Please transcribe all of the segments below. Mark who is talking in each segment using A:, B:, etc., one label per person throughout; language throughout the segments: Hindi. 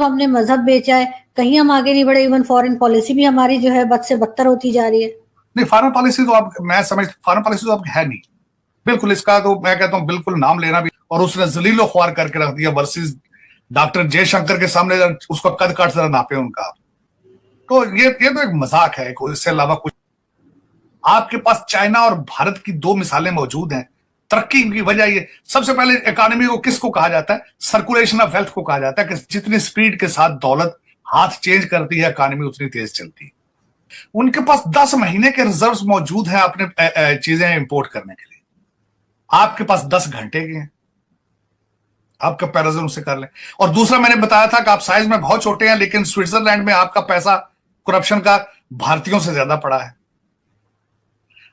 A: सिर्फ हमने मजहब बेचा है, कहीं हम आगे नहीं बढ़े। इवन फॉरेन पॉलिसी भी हमारी जो है बद से बदतर होती जा रही है।
B: नहीं, फॉरेन पॉलिसी तो अब मैं समझ, फॉरेन पॉलिसी तो अब है नहीं बिल्कुल। इसका तो मैं कहता हूं बिल्कुल नाम लेना भी, और उसने जलीलो ख्वार करके रख दिया वर्सेस डॉक्टर जयशंकर के सामने उसको कद काट जरा नापे उनका। तो ये तो एक मजाक है, इससे अलावा कुछ। आपके पास चाइना और भारत की दो मिसालें मौजूद हैं तरक्की की वजह। ये सबसे पहले इकोनॉमी को किसको कहा जाता है? सर्कुलेशन ऑफ वेल्थ को कहा जाता है कि जितनी स्पीड के साथ दौलत हाथ चेंज करती है इकोनॉमी उतनी तेज चलती है। उनके पास 10 महीने के रिजर्व्स मौजूद हैं अपने चीजें इंपोर्ट करने के लिए। आपके पास 10 घंटे के हैं, आप कंपैरिजन उससे कर लें। और दूसरा, मैंने बताया था कि आप साइज में बहुत छोटे हैं, लेकिन स्विट्जरलैंड में आपका पैसा करप्शन का भारतीयों से ज्यादा पड़ा है।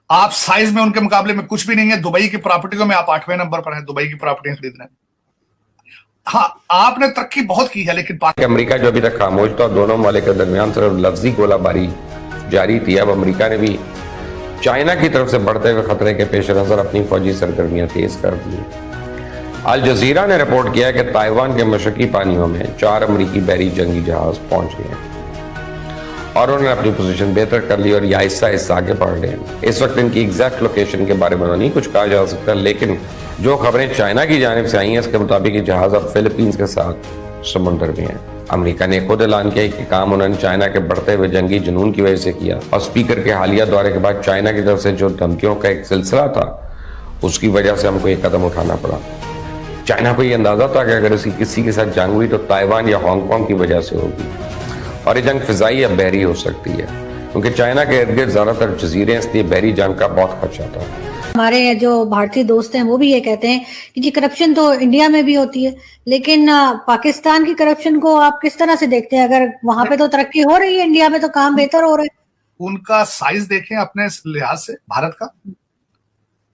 B: आप साइज में उनके मुकाबले में कुछ भी नहीं है। दुबई की प्रॉपर्टियों में आप 8वें नंबर पर हैं, दुबई की प्रॉपर्टियां खरीद रहे हैं। हाँ, आपने तरक्की बहुत की है, लेकिन
C: अमेरिका जो अभी तक खामोश था, दोनों ममालिक के दरमियान सिर्फ लफ्जी गोलाबारी जारी थी। अब अमेरिका ने भी चाइना की तरफ से बढ़ते हुए खतरे के पेश नजर अपनी फौजी सरगर्मियां तेज कर दी। अल जजीरा ने रिपोर्ट किया कि ताइवान के मशरकी पानियों में 4 अमेरिकी बहरी जंगी जहाज पहुंच गए और उन्होंने अपनी पोजीशन बेहतर कर ली और ये आहिस्ता आहिस्ता आगे बढ़ रहे हैं। इस वक्त इनकी एग्जैक्ट लोकेशन के बारे में नहीं कुछ कहा जा सकता, लेकिन जो खबरें चाइना की जानिब से आई हैं इसके मुताबिक ये जहाज अब फिलीपींस के साथ समुद्र में है। अमेरिका ने खुद ऐलान किया कि काम उन्होंने चाइना के बढ़ते हुए जंगी जुनून की वजह से किया और स्पीकर के हालिया दौरे के बाद चाइना की तरफ से जो धमकियों का एक सिलसिला था उसकी वजह से हमको ये कदम उठाना पड़ा। चाइना को ये अंदाजा था कि अगर इसकी किसी के साथ जंग हुई तो ताइवान या हांगकांग की वजह से होगी और ये जंग फिजाई या बहरी हो सकती है, क्योंकि चाइना के इर्द गिर्द ज्यादातर जजीरे हैं, इसलिए बहरी जंग का बहुत खर्चा था।
A: हमारे जो भारतीय दोस्त हैं वो भी ये कहते हैं कि जी करप्शन तो इंडिया में भी होती है, लेकिन पाकिस्तान की करप्शन को आप किस तरह से देखते हैं? अगर वहां पे तो तरक्की हो रही है, इंडिया में तो काम बेहतर हो रहा है।
B: उनका साइज देखें अपने लिहाज से भारत का,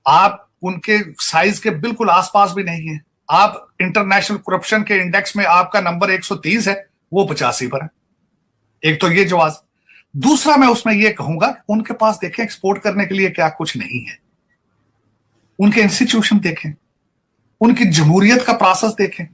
B: आप उनके साइज के बिल्कुल आसपास भी नहीं है। आप इंटरनेशनल करप्शन के इंडेक्स में आपका नंबर 130 है, वो 85 पर है। एक तो ये जवाब। दूसरा, मैं उसमें ये कहूंगा कि उनके पास देखें एक्सपोर्ट करने के लिए क्या कुछ नहीं है। उनके इंस्टीट्यूशन देखें, उनकी जमहूरियत का प्रोसेस देखें,